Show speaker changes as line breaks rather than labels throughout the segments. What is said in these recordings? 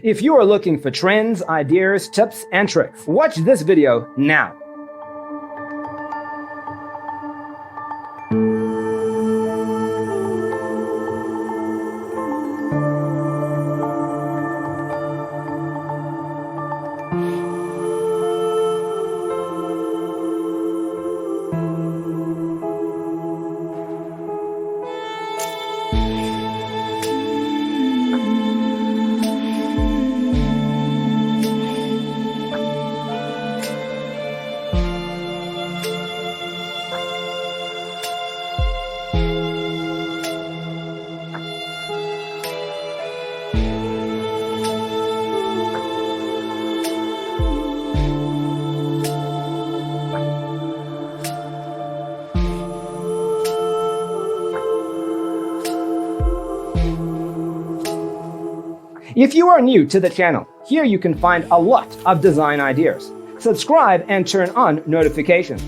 If you are looking for trends, ideas, tips, and tricks, watch this video now. If you are new to the channel, here you can find a lot of design ideas. Subscribe and turn on notifications.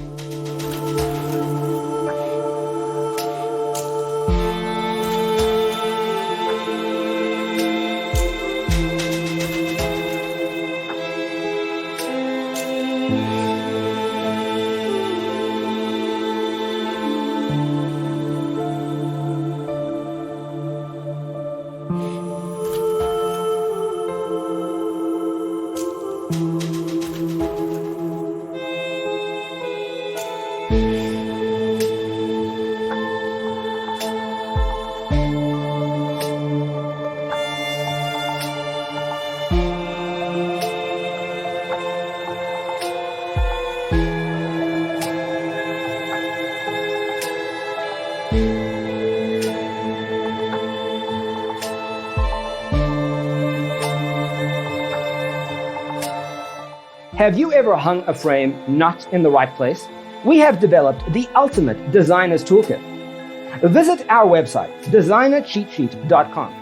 Have you ever hung a frame not in the right place? We have developed the ultimate designer's toolkit. Visit our website, designercheatsheet.com.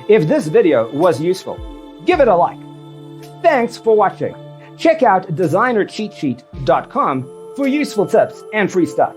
If this video was useful, give it a like. Thanks for watching. Check out designercheatsheet.com for useful tips and free stuff.